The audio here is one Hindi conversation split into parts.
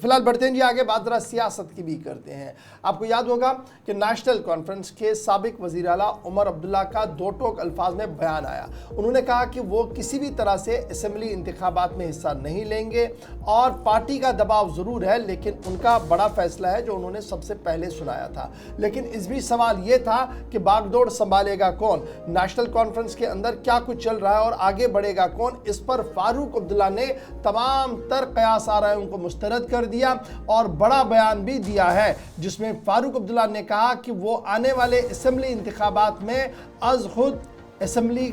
फिलहाल बढ़ते हैं जी आगे, बात जरा सियासत की भी करते हैं। आपको याद होगा कि नेशनल कॉन्फ्रेंस के साबिक वज़ीर आला उमर अब्दुल्ला का दो टोक अल्फाज में बयान आया। उन्होंने कहा कि वो किसी भी तरह से असेंबली इंतखाबात में हिस्सा नहीं लेंगे और पार्टी का दबाव ज़रूर है, लेकिन उनका बड़ा फैसला है जो उन्होंने सबसे पहले सुनाया था। लेकिन इस भी सवाल ये था कि बागडोर संभालेगा कौन, नेशनल कॉन्फ्रेंस के अंदर क्या कुछ चल रहा है और आगे बढ़ेगा कौन। इस पर फारूक अब्दुल्ला ने तमाम तर कयास आ रहे हैं उनको मुस्तरद कर दिया और बड़ा बयान भी दिया है, जिसमें फारूक अब्दुल्ला ने कहा कि वो आने वाले असेंबली इंतखाबात में अज खुद असेंबली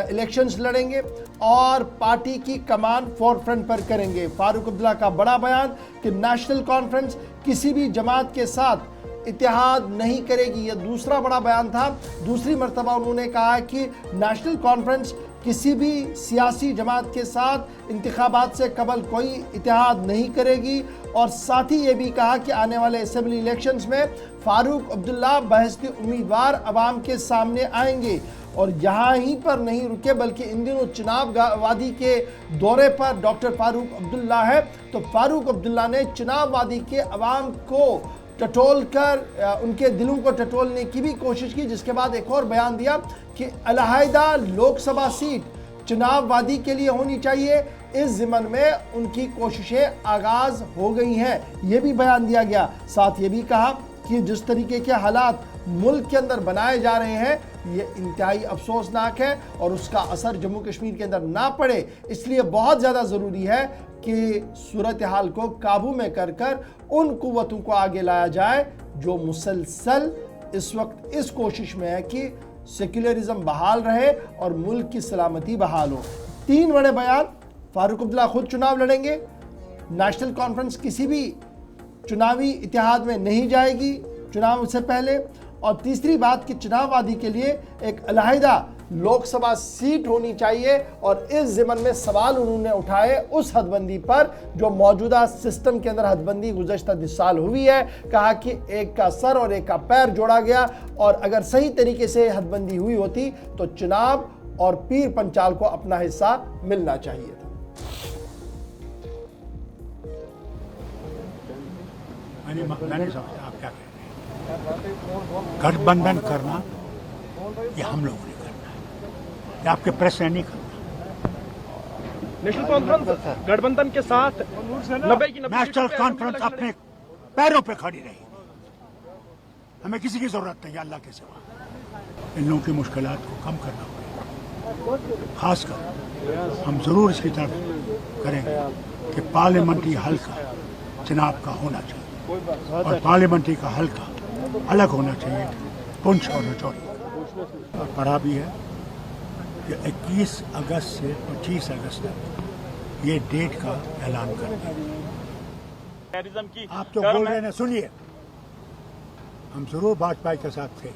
इलेक्शंस लड़ेंगे और पार्टी की कमान फोरफ्रंट पर करेंगे। फारूक अब्दुल्ला का बड़ा बयान कि नेशनल कॉन्फ्रेंस किसी भी जमात के साथ इत्तेहाद नहीं करेगी, यह दूसरा बड़ा बयान था। दूसरी मर्तबा उन्होंने कहा कि नेशनल कॉन्फ्रेंस किसी भी सियासी जमात के साथ इंतखाबात से कबल कोई इत्तेहाद नहीं करेगी और साथ ही ये भी कहा कि आने वाले असेंबली इलेक्शंस में फारूक अब्दुल्ला बहसती उम्मीदवार अवाम के सामने आएंगे। और यहाँ ही पर नहीं रुके बल्कि इन दिनों चुनाव वादी के दौरे पर डॉक्टर फारूक अब्दुल्ला है, तो फारूक अब्दुल्ला ने चुनाव वादी के अवाम को टटोल कर उनके दिलों को टटोलने की भी कोशिश की, जिसके बाद एक और बयान दिया कि अलहदा लोकसभा सीट चुनाव वादी के लिए होनी चाहिए। इस ज़िमन में उनकी कोशिशें आगाज़ हो गई हैं, ये भी बयान दिया गया। साथ ये भी कहा कि जिस तरीके के हालात मुल्क के अंदर बनाए जा रहे हैं ये इंतहाई अफसोसनाक है और उसका असर जम्मू कश्मीर के अंदर ना पड़े, इसलिए बहुत ज़्यादा ज़रूरी है कि सूरत हाल को काबू में कर कर उन कुव्वतों को आगे लाया जाए जो मुसलसल इस वक्त इस कोशिश में है कि सेक्युलरिज्म बहाल रहे और मुल्क की सलामती बहाल हो। तीन बड़े बयान, फारूक अब्दुल्ला खुद चुनाव लड़ेंगे, नेशनल कॉन्फ्रेंस किसी भी चुनावी इत्तेहाद में नहीं जाएगी चुनाव से पहले, और तीसरी बात कि चुनाव वादी के लिए एक अलहदा लोकसभा सीट होनी चाहिए। और इस ज़िमन में सवाल उन्होंने उठाए उस हदबंदी पर जो मौजूदा सिस्टम के अंदर हदबंदी गुज़श्ता 10 साल हुई है। कहा कि एक का सर और एक का पैर जोड़ा गया और अगर सही तरीके से हदबंदी हुई होती तो चुनाव और पीर पंचाल को अपना हिस्सा मिलना चाहिए था। आप क्या कह रहे हैं? गठबंधन करना ये हम लोगों ने करना है, ये आपके प्रेस ने नहीं करना। नेशनल कॉन्फ्रेंस गठबंधन के साथ 90 की नेशनल कॉन्फ्रेंस अपने पैरों पे खड़ी रही, हमें किसी की जरूरत नहीं अल्लाह के सिवा। इन लोगों की मुश्किलात को कम करना होगा, खासकर हम जरूर इसकी तरफ करेंगे कि पार्लियामेंट्री हल्का चुनाव का होना चाहिए और पार्लियामेंट्री का हल्का अलग होना चाहिए पुंछ और रजौरी। और पढ़ा भी है कि 21 अगस्त से 25 अगस्त तक ये डेट का ऐलान कर दिया। आप तो बोल रहे हैं, सुनिए, हम जरूर भाजपा के साथ थे,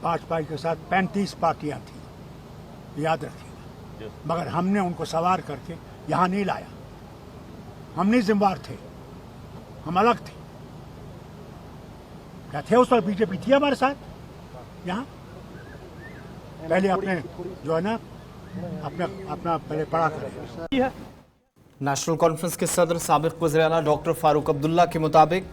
भाजपा के साथ 35 पार्टियां थी, याद रखिएगा, मगर हमने उनको सवार करके यहाँ नहीं लाया। हम नहीं जिम्मेवार थे, हम अलग थे। क्या थे उस वक्त? बीजेपी थी हमारे साथ यहाँ। पहले अपने जो है ना अपना पहले पढ़ा करें। नेशनल कॉन्फ्रेंस के सदर साबिक वज़ीर आला डॉक्टर फारूक अब्दुल्ला के मुताबिक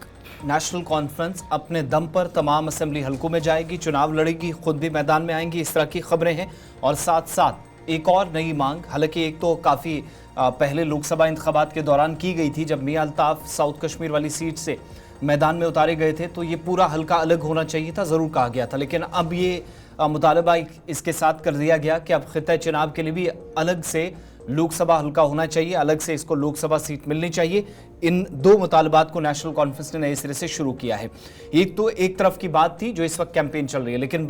नेशनल कॉन्फ्रेंस अपने दम पर तमाम असेंबली हलकों में जाएगी, चुनाव लड़ेगी, खुद भी मैदान में आएंगी, इस तरह की खबरें हैं। और साथ साथ एक और नई मांग, हालांकि एक तो काफ़ी पहले लोकसभा इंतखाबात के दौरान की गई थी जब मियां अल्ताफ साउथ कश्मीर वाली सीट से मैदान में उतारे गए थे, तो ये पूरा हल्का अलग होना चाहिए था, ज़रूर कहा गया था। लेकिन अब ये मुतालबा इसके साथ कर दिया गया कि अब खित्ता चुनाव के लिए भी अलग से लोकसभा हल्का होना चाहिए, अलग से इसको लोकसभा सीट मिलनी चाहिए। इन दो मुतालबात को नेशनल कॉन्फ्रेंस ने नए सिरे से शुरू किया है। एक तो एक तरफ की बात थी जो इस वक्त कैंपेन चल रही है, लेकिन